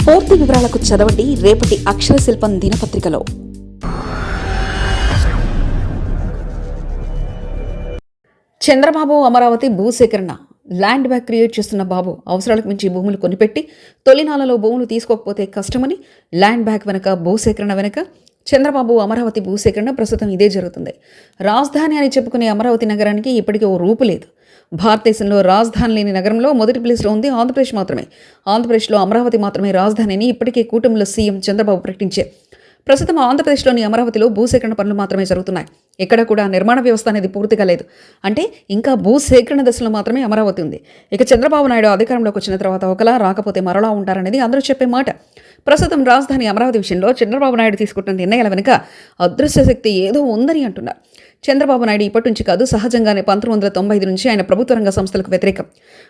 పూర్తి వివరాలకు చదవండి రేపటి అక్షర శిల్పం దినపత్రికలో. చంద్రబాబు అమరావతి భూసేకరణ ల్యాండ్ బ్యాంక్ క్రియేట్ చేస్తున్న బాబు అవసరాలకు మించి భూములు కొనిపెట్టి తొలినాలలో భూములు తీసుకోకపోతే కష్టమని ల్యాండ్ బ్యాంక్ వెనక భూసేకరణ వెనక చంద్రబాబు అమరావతి భూసేకరణ ప్రస్తుతం ఇదే జరుగుతుంది. రాజధాని అని చెప్పుకునే అమరావతి నగరానికి ఇప్పటికీ ఓ రూపు లేదు. భారతదేశంలో రాజధాని లేని నగరంలో మొదటి ప్లేస్లో ఉంది ఆంధ్రప్రదేశ్ మాత్రమే. ఆంధ్రప్రదేశ్లో అమరావతి మాత్రమే రాజధానిని ఇప్పటికే కూటమిలో సీఎం చంద్రబాబు ప్రకటించారు. ప్రస్తుతం ఆంధ్రప్రదేశ్లోని అమరావతిలో భూసేకరణ పనులు మాత్రమే జరుగుతున్నాయి. ఎక్కడ కూడా నిర్మాణ వ్యవస్థ అనేది పూర్తిగా లేదు. అంటే ఇంకా భూసేకరణ దశలో మాత్రమే అమరావతి ఉంది. ఇక చంద్రబాబు నాయుడు అధికారంలోకి వచ్చిన తర్వాత ఒకలా రాకపోతే మరలా ఉంటారనేది అందరూ చెప్పే మాట. ప్రస్తుతం రాజధాని అమరావతి విషయంలో చంద్రబాబు నాయుడు తీసుకుంటున్న నిర్ణయాల వెనుక అదృశ్య శక్తి ఏదో ఉందని అంటున్నారు. చంద్రబాబు నాయుడు ఇప్పటి నుంచి కాదు, సహజంగానే 1995 నుంచి ఆయన ప్రభుత్వ రంగ సంస్థలకు వ్యతిరేకం.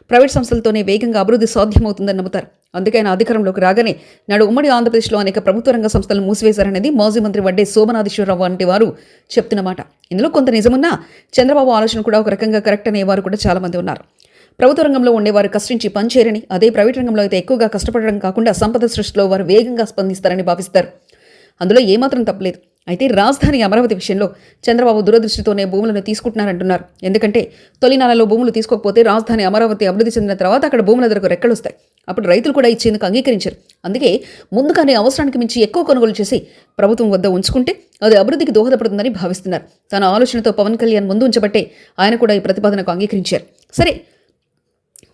ప్రైవేట్ సంస్థలతోనే వేగంగా అభివృద్ధి సాధ్యమవుతుందని నమ్ముతారు. అందుకే ఆయన అధికారంలోకి రాగానే నాడు ఉమ్మడి ఆంధ్రప్రదేశ్లో అనేక ప్రభుత్వ రంగ సంస్థలను మూసివేశారనేది మాజీ మంత్రి వడ్డే సోమనాథేశ్వరరావు వంటి వారు చెప్తున్నమాట. ఇందులో కొంత నిజమున్నా చంద్రబాబు ఆలోచన కూడా ఒక రకంగా కరెక్ట్ అనేవారు కూడా చాలా మంది ఉన్నారు. ప్రభుత్వ రంగంలో ఉండేవారు కష్టించి పనిచేయరని, అదే ప్రైవేట్ రంగంలో అయితే ఎక్కువగా కష్టపడడం కాకుండా సంపద సృష్టిలో వారు వేగంగా స్పందిస్తారని భావిస్తారు. అందులో ఏమాత్రం తప్పలేదు. అయితే రాజధాని అమరావతి విషయంలో చంద్రబాబు దురదృష్టితోనే భూములను తీసుకుంటున్నారంటున్నారు. ఎందుకంటే తొలినాలలో భూములు తీసుకోకపోతే రాజధాని అమరావతి అభివృద్ధి చెందిన తర్వాత అక్కడ భూముల ధరకు రెక్కలు వస్తాయి. అప్పుడు రైతులు కూడా ఇచ్చేందుకు అంగీకరించారు. అందుకే ముందుగానే అవసరానికి మించి ఎక్కువ కొనుగోలు చేసి ప్రభుత్వం వద్ద ఉంచుకుంటే అది అభివృద్ధికి దోహదపడుతుందని భావిస్తున్నారు. తన ఆలోచనతో పవన్ కళ్యాణ్ ముందు ఉంచబట్టే ఆయన కూడా ఈ ప్రతిపాదనకు అంగీకరించారు. సరే,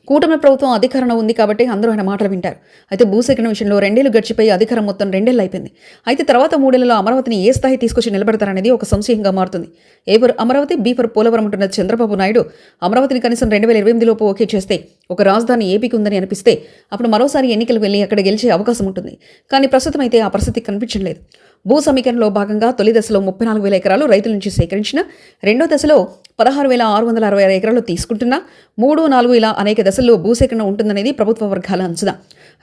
కూటమి ప్రభుత్వం అధికారంలో ఉంది కాబట్టి అందరూ ఆయన మాటలు వింటారు. అయితే భూసేకరణ విషయంలో 2 ఏళ్లు గడిచిపోయి అధికారం మొత్తం 2 ఏళ్ళు అయిపోయింది. అయితే తర్వాత 3 ఏళ్లలో అమరావతిని ఏ స్థాయి తీసుకొచ్చి నిలబెడతారనేది ఒక సంశయంగా మారుతుంది. A for Amaravati, B for Polavaram అంటున్న చంద్రబాబు నాయుడు అమరావతిని కనీసం 2028 లోపు ఓకే చేస్తే ఒక రాజధాని ఏపీకి ఉందని అనిపిస్తే అప్పుడు మరోసారి ఎన్నికలు వెళ్ళి అక్కడ గెలిచే అవకాశం ఉంటుంది. కానీ ప్రస్తుతం అయితే ఆ పరిస్థితి కనిపించడం లేదు. భూ సమీకరణలో భాగంగా తొలి దశలో 34,000 ఎకరాలు రైతుల నుంచి సేకరించిన, రెండో దశలో 16,666 ఎకరాలు తీసుకుంటున్నా, 3, 4 ఇలా అనేక దశల్లో భూసేకరణ ఉంటుందనేది ప్రభుత్వ వర్గాల అంచనా.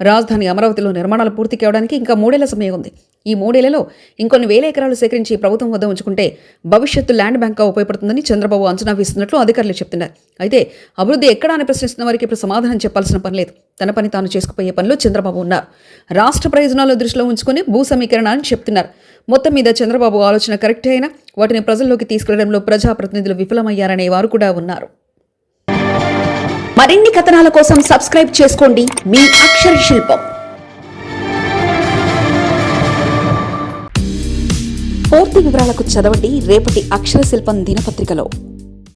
రాజధాని అమరావతిలో నిర్మాణాలు పూర్తి కావడానికి ఇంకా 3 ఏళ్ల సమయం ఉంది. ఈ 3 ఏళ్లలో ఇంకొన్ని వేల ఎకరాలు సేకరించి ప్రభుత్వం వద్ద ఉంచుకుంటే భవిష్యత్తు ల్యాండ్ బ్యాంక్గా ఉపయోగపడుతుందని చంద్రబాబు అంచనా వేస్తున్నట్లు అధికారులు చెప్తున్నారు. అయితే అభివృద్ధి ఎక్కడ అని ప్రశ్నిస్తున్న వారికి ఇప్పుడు సమాధానం చెప్పాల్సిన పని లేదు. తన పని తాను చేసుకుపోయే పనిలో చంద్రబాబు ఉన్నారు. రాష్ట్ర ప్రయోజనాలు దృష్టిలో ఉంచుకొని భూ సమీకరణ అని చెప్తున్నారు. మొత్తం మీద చంద్రబాబు ఆలోచన కరెక్టే అయినా వాటిని ప్రజల్లోకి తీసుకెళ్లడంలో ప్రజాప్రతినిధులు విఫలమయ్యారనే వారు కూడా ఉన్నారు. మరిన్ని కథనాల కోసం సబ్స్క్రైబ్ చేసుకోండి మీ అక్షర శిల్పం. పూర్తి వివరాలకు చదవండి రేపటి అక్షర శిల్పం దినపత్రికలో.